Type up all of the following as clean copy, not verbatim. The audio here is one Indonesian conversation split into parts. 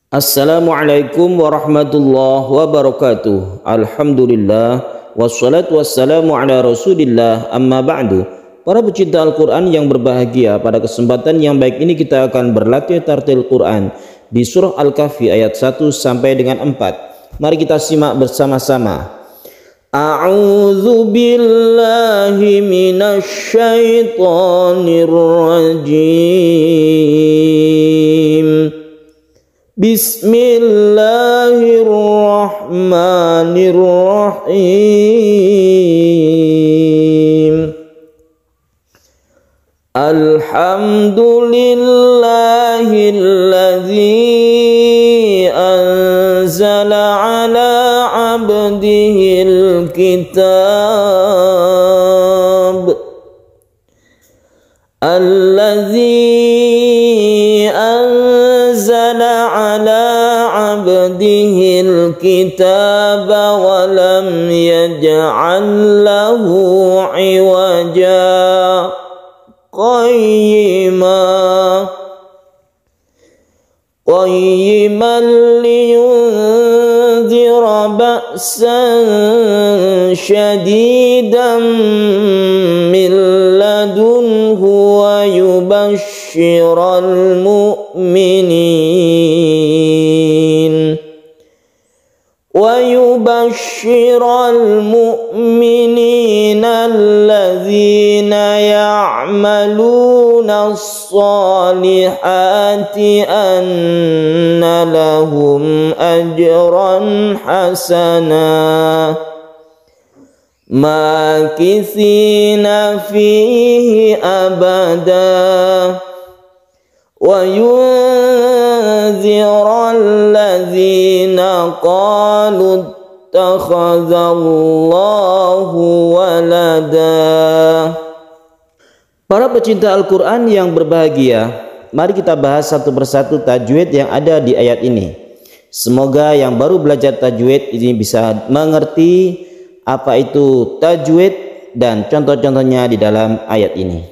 Assalamualaikum warahmatullahi wabarakatuh. Alhamdulillah wassalatu wassalamu ala rasulillah, amma ba'du. Para pecinta Al-Quran yang berbahagia, pada kesempatan yang baik ini kita akan berlatih tartil Quran di surah Al-Kahfi ayat 1 sampai dengan 4. Mari kita simak bersama-sama. A'udzu billahi minasy syaithanir rajim. Bismillahirrahmanirrahim. Alhamdulillahilladzi anzala ala abdihil kitab. Alladzi anzala ala abdihil kitab wa lam yaj'al lahu iwaja qayyiman liyunzira ba'san shadidan min ladunhu wa yubashshiral mu'minin alladzina ya'maluna as-salihati anna lahum ajran hasana makithina fihi abada wa yunzira alladzina qalu ittakhadallahu walada. Para pecinta Al-Quran yang berbahagia, mari kita bahas satu persatu tajwid yang ada di ayat ini. Semoga yang baru belajar tajwid ini bisa mengerti apa itu tajwid dan contoh-contohnya di dalam ayat ini.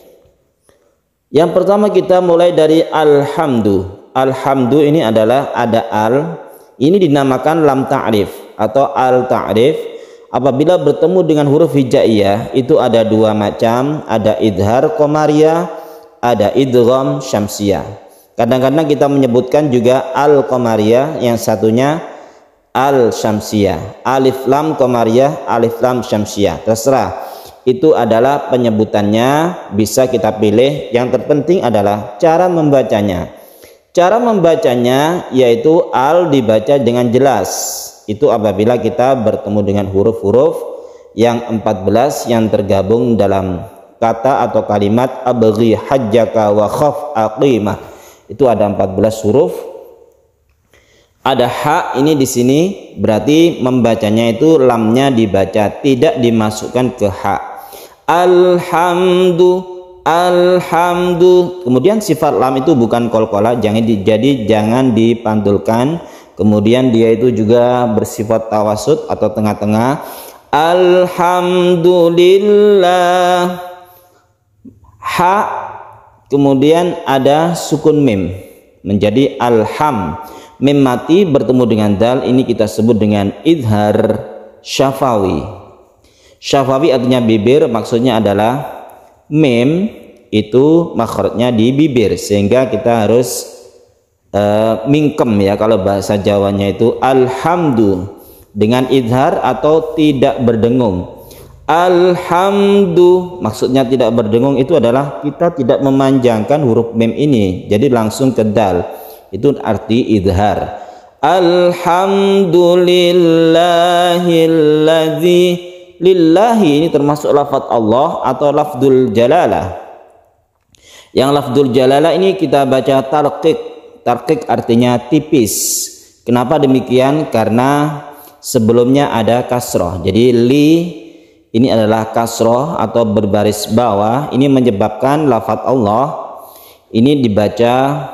Yang pertama kita mulai dari alhamdu. Alhamdu ini adalah ada al, ini dinamakan lam ta'rif atau al ta'rif. Apabila bertemu dengan huruf hijaiyah itu ada dua macam, ada idhar qamariyah, ada idgham syamsiyah. Kadang-kadang kita menyebutkan juga al qamariyah, yang satunya al syamsiyah. Alif lam qamariyah, alif lam syamsiyah, terserah. Itu adalah penyebutannya, bisa kita pilih. Yang terpenting adalah cara membacanya. Cara membacanya yaitu al dibaca dengan jelas. Itu apabila kita bertemu dengan huruf-huruf yang 14 yang tergabung dalam kata atau kalimat abghi hajjaka wa khaf aqimah. Itu ada 14 huruf. Ada ha ini di sini, berarti membacanya itu lamnya dibaca, tidak dimasukkan ke ha. Alhamdu. Kemudian sifat lam itu bukan qalqalah, jadi jangan dipantulkan. Kemudian dia itu juga bersifat tawasud atau tengah-tengah. Alhamdulillah. Ha, kemudian ada sukun mim menjadi alham. Mim mati bertemu dengan dal, ini kita sebut dengan idhar syafawi. Syafawi artinya bibir, maksudnya adalah mim itu makhrajnya di bibir, sehingga kita harus mingkem ya. Kalau bahasa Jawanya itu alhamdu dengan idhar atau tidak berdengung. Alhamdu maksudnya tidak berdengung, itu adalah kita tidak memanjangkan huruf mim ini, jadi langsung ke dal. Itu arti idhar. Alhamdulillahilladzi, lillahi ini termasuk lafaz Allah atau lafzul jalalah. Yang lafzul jalalah ini kita baca tarqiq. Tarqiq artinya tipis. Kenapa demikian? Karena sebelumnya ada kasroh. Jadi li ini adalah kasroh atau berbaris bawah. Ini menyebabkan lafaz Allah ini dibaca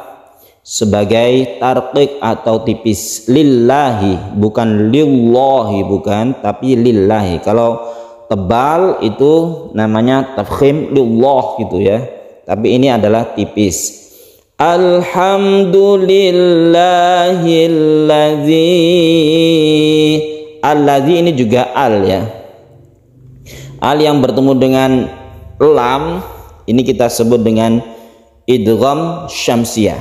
sebagai tarqiq atau tipis. Lillahi, bukan lillahi, bukan, tapi lillahi. Kalau tebal itu namanya tafkhim lillah gitu ya, tapi ini adalah tipis. Alladzi ini juga al ya. Al yang bertemu dengan lam ini kita sebut dengan idgham syamsiyah.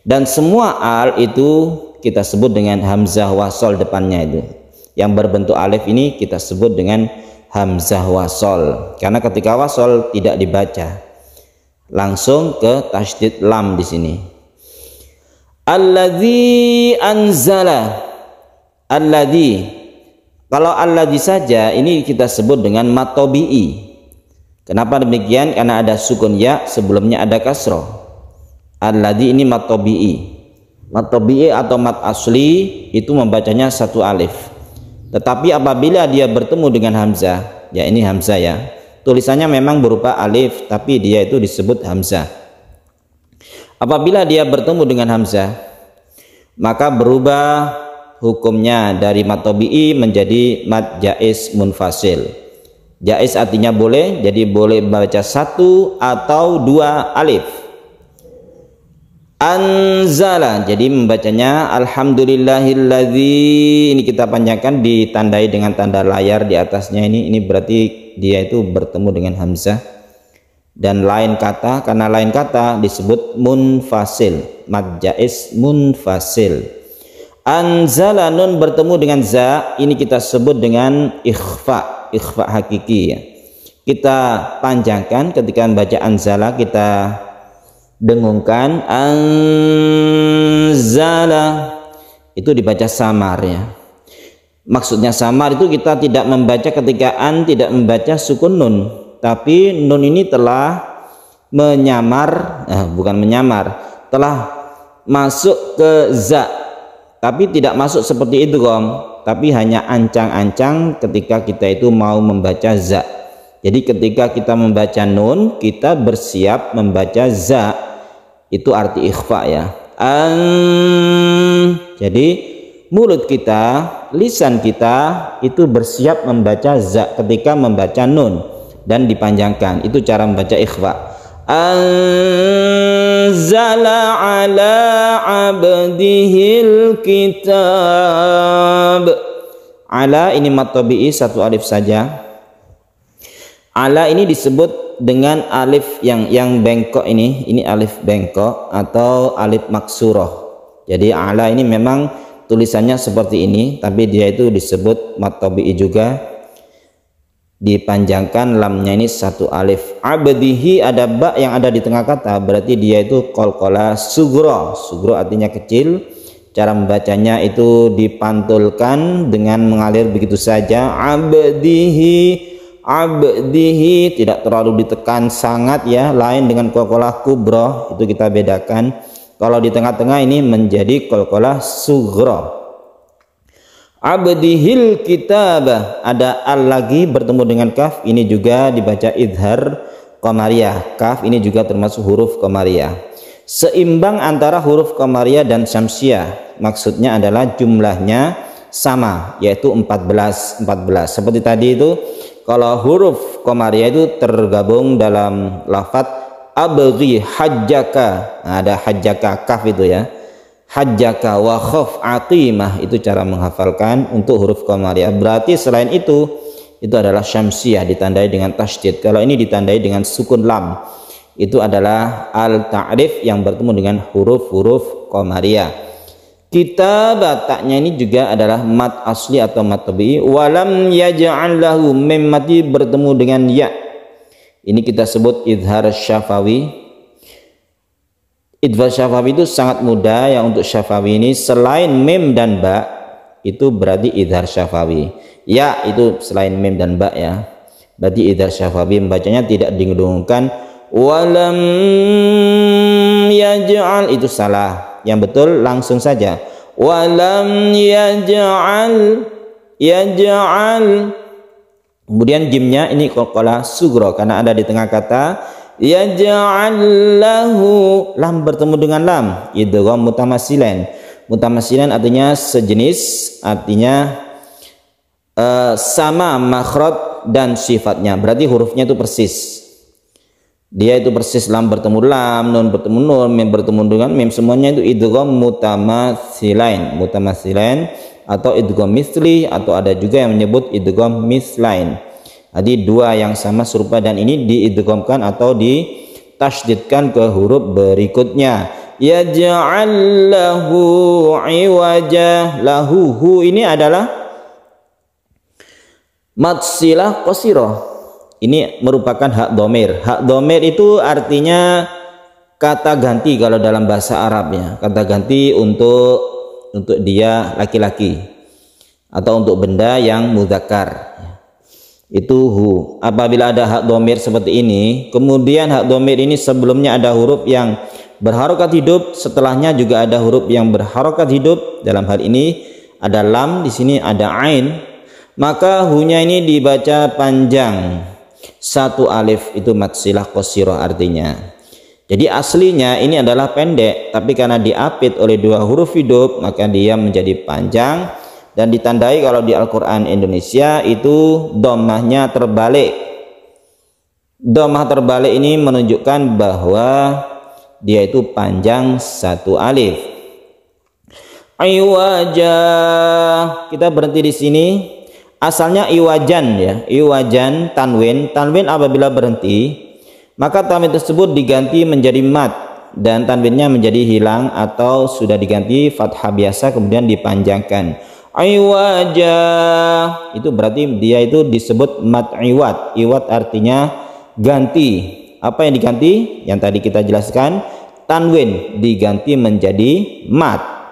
Dan semua al itu kita sebut dengan hamzah wasol depannya itu. Yang berbentuk alif ini kita sebut dengan hamzah wasol. Karena ketika wasol tidak dibaca, langsung ke tasydid lam di sini. Alladzi anzala. Alladzi. Kalau alladzi saja ini kita sebut dengan mat tabi'i. Kenapa demikian? Karena ada sukun ya, sebelumnya ada kasroh. Alladzi ini mat tabi'i. Mat tabi'i atau mat asli itu membacanya satu alif. Tetapi apabila dia bertemu dengan hamzah, ya ini hamzah ya. Tulisannya memang berupa alif, tapi dia itu disebut hamzah. Apabila dia bertemu dengan hamzah, maka berubah hukumnya dari mat tabi'i menjadi mat jaiz munfasil. Jaiz artinya boleh, jadi boleh baca satu atau dua alif. Anzala, jadi membacanya alhamdulillahilladzi, ini kita panjangkan ditandai dengan tanda layar di atasnya ini berarti dia itu bertemu dengan hamzah. Dan lain kata, karena lain kata disebut munfasil, mad jaiz munfasil. Anzala nun bertemu dengan za, ini kita sebut dengan ikhfa, ikhfa hakiki ya. Kita panjangkan ketika membaca anzala, kita dengungkan anzala, itu dibaca samar ya. Maksudnya samar itu kita tidak membaca ketika an tidak membaca sukun nun, tapi nun ini telah menyamar, bukan menyamar, telah masuk ke za, tapi tidak masuk seperti itu tapi hanya ancang-ancang ketika kita itu mau membaca za. Jadi ketika kita membaca nun, kita bersiap membaca za, itu arti ikhfa ya. Jadi mulut kita, lisan kita itu bersiap membaca za ketika membaca nun dan dipanjangkan. Itu cara membaca ikhfa. Anzala ala abdihil kitab. Ala ini mat tabi'i satu alif saja. Ala ini disebut dengan alif yang bengkok ini alif bengkok atau alif maksuroh. Jadi ala ini memang tulisannya seperti ini, tapi dia itu disebut mat tabi'i juga, dipanjangkan lamnya ini satu alif. Abdihi ada ba yang ada di tengah kata, berarti dia itu qalqalah sugro. Sugro artinya kecil. Cara membacanya itu dipantulkan dengan mengalir begitu saja. Abdihi, abdihi tidak terlalu ditekan sangat ya, lain dengan qalqalah kubro, itu kita bedakan. Kalau di tengah-tengah ini menjadi qalqalah sugro. Abdihil kitabah, ada al lagi bertemu dengan kaf, ini juga dibaca idhar qamariyah. Kaf ini juga termasuk huruf qamariyah. Seimbang antara huruf qamariyah dan syamsiyah, maksudnya adalah jumlahnya sama, yaitu 14. Seperti tadi itu, kalau huruf qamariyah itu tergabung dalam lafaz abghi hajjaka, nah, ada hajjaka kaf itu ya, hajjaka wa khaf aqimah, itu cara menghafalkan untuk huruf qamariyah. Berarti selain itu adalah syamsiyah ditandai dengan tasydid. Kalau ini ditandai dengan sukun lam, itu adalah al ta'rif yang bertemu dengan huruf-huruf qamariyah. Kitab taknya ini juga adalah mat asli atau mat tabi'i. Walam yaj'al lahu, mim mati bertemu dengan ya, ini kita sebut idhar syafawi. Idhar syafawi itu sangat mudah ya untuk syafawi ini, selain mim dan ba itu berarti idhar syafawi. Ya itu selain mim dan ba ya, berarti idhar syafawi, membacanya tidak didengungkan. Walam yaj'al itu salah, yang betul langsung saja walam yaj'al, kemudian jimnya ini qalqalah sugro karena ada di tengah kata. Yaj'al lahu, lam bertemu dengan lam, idgham mutamatsilan. Mutamatsilan artinya sejenis, artinya sama makhraj dan sifatnya, berarti hurufnya itu persis. Dia itu persis lam bertemu lam, nun bertemu nun, mim bertemu dengan mim, semuanya itu idgham mutamatsilain atau idgham misli, atau ada juga yang menyebut idgham mislain. Jadi dua yang sama serupa, dan ini diidghamkan atau ditasydidkan ke huruf berikutnya. Yaj'al lahu iwaja, lahu hu ini adalah mad silah qasirah. Ini merupakan hak domir. Hak domir itu artinya kata ganti kalau dalam bahasa Arabnya. Kata ganti untuk dia laki-laki atau untuk benda yang mudzakkar. Itu hu. Apabila ada hak domir seperti ini, kemudian hak domir ini sebelumnya ada huruf yang berharokat hidup, setelahnya juga ada huruf yang berharokat hidup. Dalam hal ini ada lam, di sini ada ain. Maka hu-nya ini dibaca panjang. Satu alif itu mad silah qasirah artinya. Jadi aslinya ini adalah pendek, tapi karena diapit oleh dua huruf hidup maka dia menjadi panjang, dan ditandai kalau di Al-Quran Indonesia itu dhammahnya terbalik. Dhammah terbalik ini menunjukkan bahwa dia itu panjang satu alif. Iwaja, kita berhenti di sini. Asalnya iwajan ya, iwajan tanwin. Tanwin apabila berhenti maka tanwin tersebut diganti menjadi mad, dan tanwinnya menjadi hilang atau sudah diganti fathah biasa kemudian dipanjangkan. Iwaja itu berarti dia itu disebut mad iwad. Iwad artinya ganti. Apa yang diganti? Yang tadi kita jelaskan, tanwin diganti menjadi mad.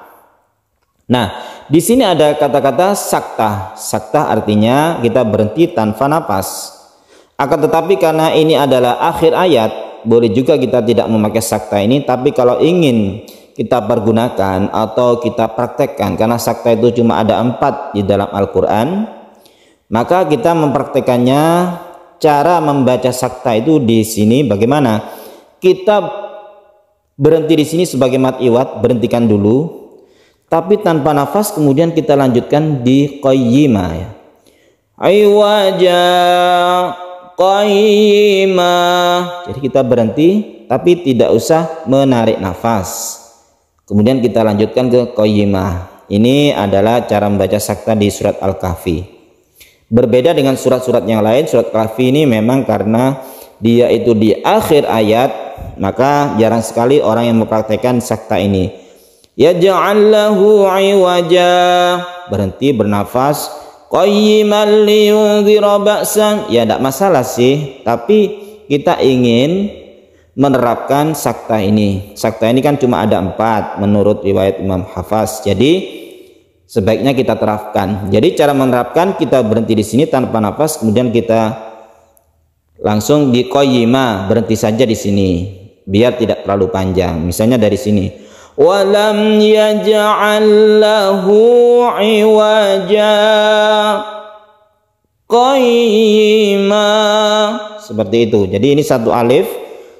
Nah, di sini ada kata-kata saktah. Saktah artinya kita berhenti tanpa nafas. Akan tetapi karena ini adalah akhir ayat, boleh juga kita tidak memakai saktah ini. Tapi kalau ingin kita pergunakan atau kita praktekkan, karena saktah itu cuma ada 4 di dalam Al-Quran, maka kita mempraktekannya. Cara membaca saktah itu di sini bagaimana? Kita berhenti di sini sebagai mad iwad, berhentikan dulu. Tapi tanpa nafas, kemudian kita lanjutkan di qayyima ya. Iwaja qayyima. Jadi kita berhenti tapi tidak usah menarik nafas. Kemudian kita lanjutkan ke qayyima. Ini adalah cara membaca saktah di surat Al-Kahfi. Berbeda dengan surat-surat yang lain, surat Kahfi ini memang karena dia itu di akhir ayat, maka jarang sekali orang yang mempraktekkan saktah ini. Yaj'al lahu iwaja, berhenti bernafas, qayyiman liyunzira ba'san. Ya tidak masalah sih, tapi kita ingin menerapkan saktah ini. Saktah ini kan cuma ada 4 menurut riwayat Imam Hafaz. Jadi sebaiknya kita terapkan. Jadi cara menerapkan, kita berhenti di sini tanpa nafas, kemudian kita langsung di qayyimah, berhenti saja di sini biar tidak terlalu panjang. Misalnya dari sini. Walam yaj'al lahu iwaja qayyima, seperti itu. Jadi ini satu alif.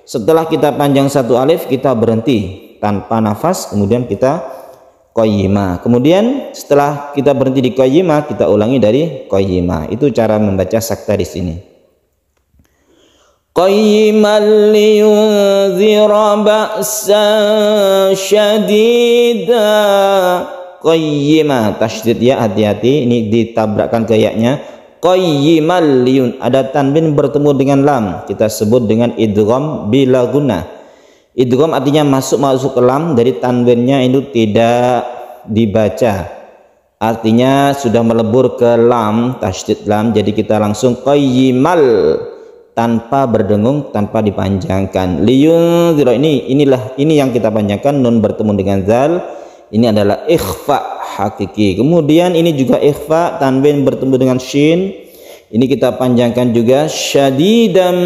Setelah kita panjang satu alif, kita berhenti tanpa nafas, kemudian kita qayyima. Kemudian setelah kita berhenti di qayyima, kita ulangi dari qayyima. Itu cara membaca saktah di sini. Qayyiman liyunzira ba'san syadida. Qayyima, tasydid ya, hati-hati ini ditabrakkan ke ya-nya. Qayyiman liyun, ada tanwin bertemu dengan lam, kita sebut dengan idgham bila gunnah. Idgham artinya masuk ke lam, dari tanwinnya itu tidak dibaca, artinya sudah melebur ke lam, tasydid lam. Jadi kita langsung qayyimal, tanpa berdengung, tanpa dipanjangkan. Liyunzira, ini yang kita panjangkan, nun bertemu dengan zal, ini adalah ikhfa hakiki. Kemudian ini juga ikhfa, tanwin bertemu dengan shin, ini kita panjangkan juga. Syadidam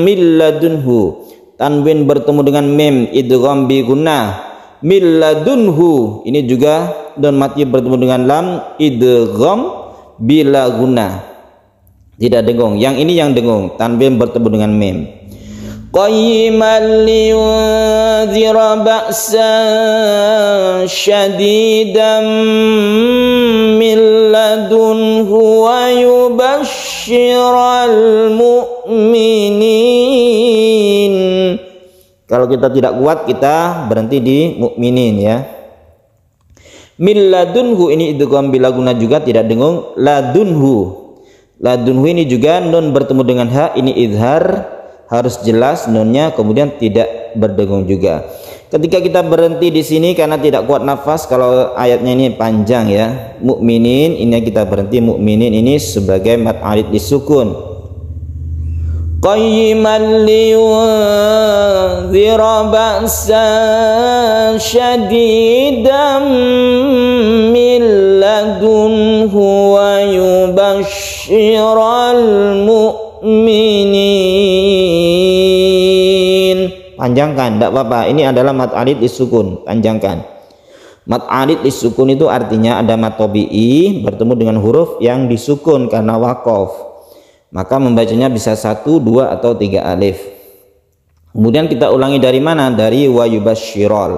milladunhu, tanwin bertemu dengan mim, idgham bi gunnah. Milladunhu, ini juga don mati bertemu dengan lam, idgham bila gunnah, tidak dengung. Yang ini yang dengung, tanwin bertemu dengan mim. Qayyiman liyunzira ba'san syadidan min ladunhu wa yubashshiral mu'minin. Kalau kita tidak kuat, kita berhenti di mukminin ya. Min ladunhu ini idgham bila guna juga, tidak dengung. Ladunhu. Ladunhu ini juga nun bertemu dengan ha, ini izhar, harus jelas nunnya, kemudian tidak berdengung juga. Ketika kita berhenti di sini karena tidak kuat nafas, kalau ayatnya ini panjang ya, mukminin ini kita berhenti, mukminin ini sebagai mad alid disukun. Qayyiman liyunzira ba'san syadidan min ladunhu wa yubashshiral mu'minin. Panjangkan, tidak apa-apa. Ini adalah mad alid disukun, panjangkan. Mad alid disukun itu artinya ada mad tabi'i bertemu dengan huruf yang disukun karena waqaf. Maka membacanya bisa 1, 2 atau 3 alif. Kemudian kita ulangi dari mana? Dari wa yubashshiral.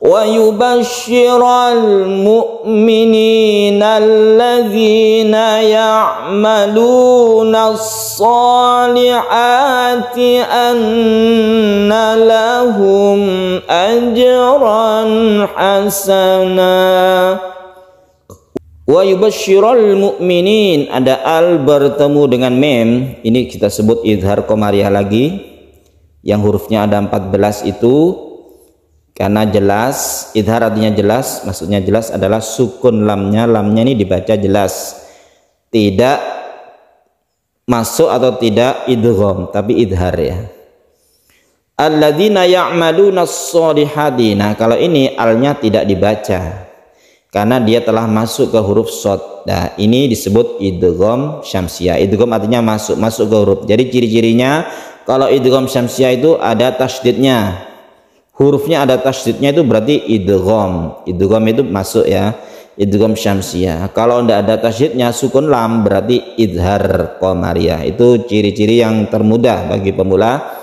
Wa yubashshiral mu'minina alladzina ya'maluna as-salihati anna lahum ajran hasana. Wa yubashshiral mu'minin, ada al bertemu dengan mem, ini kita sebut izhar qamariyah lagi, yang hurufnya ada 14 itu. Karena jelas, idhar artinya jelas, maksudnya jelas adalah sukun lamnya ini dibaca jelas, tidak masuk atau tidak idgham, tapi idhar ya. Alladzina ya'maluna as-solihati. Nah, kalau ini alnya tidak dibaca karena dia telah masuk ke huruf shad. Nah, ini disebut idgham syamsiyah. Idgham artinya masuk ke huruf. Jadi ciri-cirinya kalau idgham syamsiyah itu ada tasydidnya. Hurufnya ada tasydidnya itu berarti idgham. Idgham itu masuk ya, idgham syamsiyah. Kalau tidak ada tasydidnya, sukun lam, berarti izhar qamariyah. Itu ciri-ciri yang termudah bagi pemula.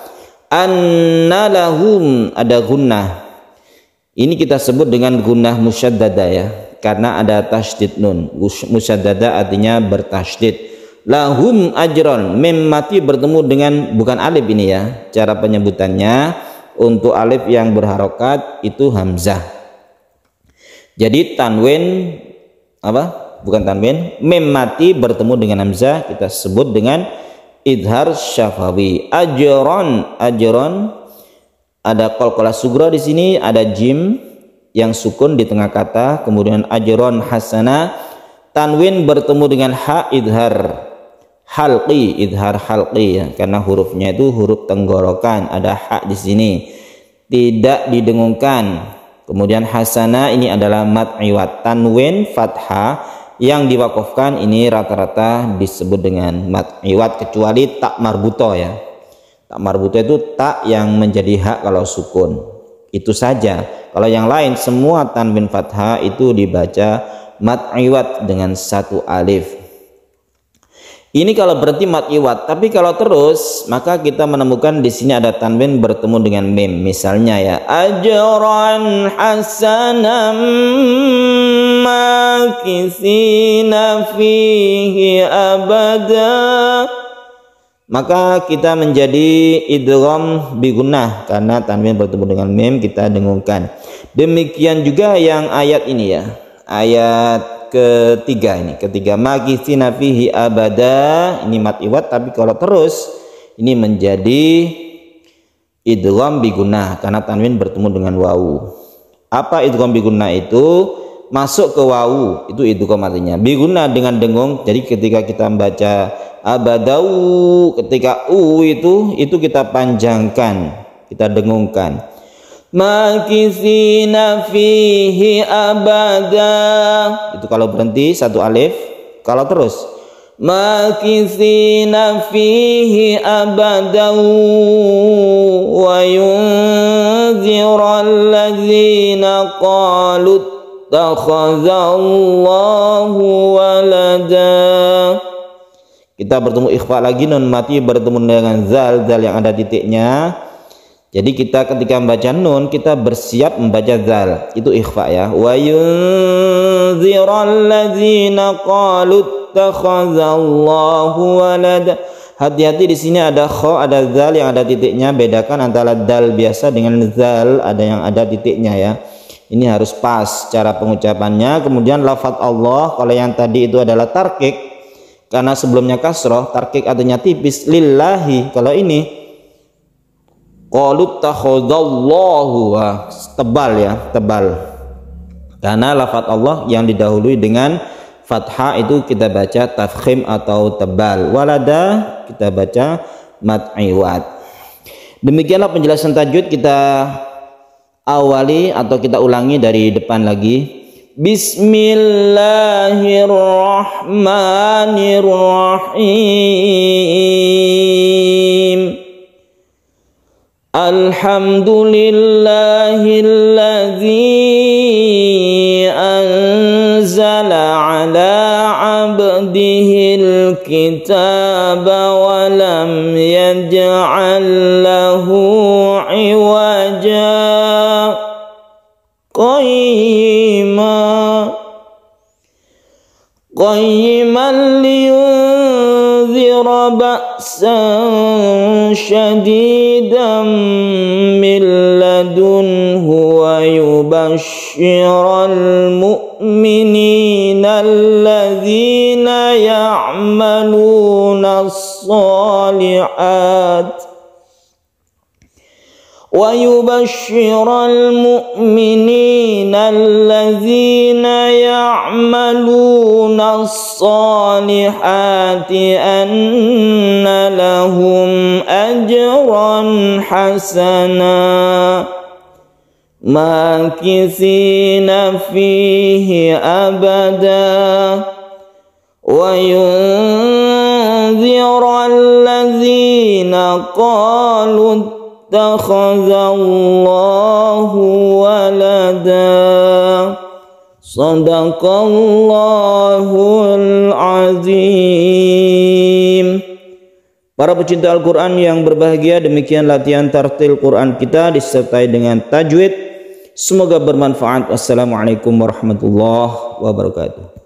Anna lahum, ada gunnah. Ini kita sebut dengan gunnah musyaddada ya, karena ada tasydid nun. Musyaddada artinya bertasydid. Lahum ajron, mim mati bertemu dengan, bukan alif ini ya, cara penyebutannya. Untuk alif yang berharokat itu hamzah. Jadi tanwin apa? Bukan tanwin, mim mati bertemu dengan hamzah kita sebut dengan idhar syafawi. Ajron, ajron ada qalqalah sugra di sini, ada jim yang sukun di tengah kata, kemudian ajron hasana, tanwin bertemu dengan ha, idhar halqi, idhar halqi ya, karena hurufnya itu huruf tenggorokan, ada hak di sini, tidak didengungkan. Kemudian hasana ini adalah mad iwad, tanwin fathah yang diwakafkan ini rata-rata disebut dengan mad iwad, kecuali tak marbuto ya. Tak marbuto itu tak yang menjadi hak kalau sukun, itu saja. Kalau yang lain semua tanwin fathah itu dibaca mad iwad dengan 1 alif. Ini kalau berarti mad iwad, tapi kalau terus maka kita menemukan di sini ada tanwin bertemu dengan mim. Misalnya ya, ajran hasanam makithina fihi abada. Maka kita menjadi idgham bi gunnah karena tanwin bertemu dengan mim, kita dengungkan. Demikian juga yang ayat ini ya, ayat ketiga ini, ketiga makithina fihi abada, ini mad iwad, tapi kalau terus ini menjadi idgham bi gunnah karena tanwin bertemu dengan wawu. Apa idgham bi gunnah itu? Masuk ke wawu, itu idgham artinya. Bi gunnah dengan dengung. Jadi ketika kita membaca abadau, ketika itu kita panjangkan, kita dengungkan. Makithina fihi abada, itu kalau berhenti 1 alif. Kalau terus makithina fihi abada wa yunziral ladzina qalu takhazallahu walada. Kita bertemu ikhfa lagi, nun mati bertemu dengan zal yang ada titiknya. Jadi kita ketika membaca nun kita bersiap membaca zal, itu ikhfa ya. Wa yunziral ladzina qalu takhazallahu walada. Hati-hati di sini ada kha, ada zal yang ada titiknya. Bedakan antara dal biasa dengan zal ada yang ada titiknya ya. Ini harus pas cara pengucapannya. Kemudian lafaz Allah, kalau yang tadi itu adalah tarkik karena sebelumnya kasroh, tarkik artinya tipis. Lillahi, kalau ini qalu takhadallahu, tebal ya, tebal. Karena lafaz Allah yang didahului dengan fathah itu kita baca tafkhim atau tebal. Walada kita baca mat'iwat. Demikianlah penjelasan tajwid, kita awali atau kita ulangi dari depan lagi. Bismillahirrahmanirrahim. Alhamdulillahilladzi anzala ala abdihil kitaba wa lam yaj'al lahu iwaja qayyiman liyunzira ba'san shadidan min ladunhu wa yubashshiral mu'minina alladhina ya'maluna as-salihat ويبشر المؤمنين الذين يعملون الصالحات أن لهم أجرا حسنا ماكثين فيه أبدا وينذر الذين قالوا Takhazallahu walada. Sadaqallahul azim. Para pecinta Al-Quran yang berbahagia, demikian latihan tartil Quran kita disertai dengan tajwid. Semoga bermanfaat. Wassalamualaikum warahmatullahi wabarakatuh.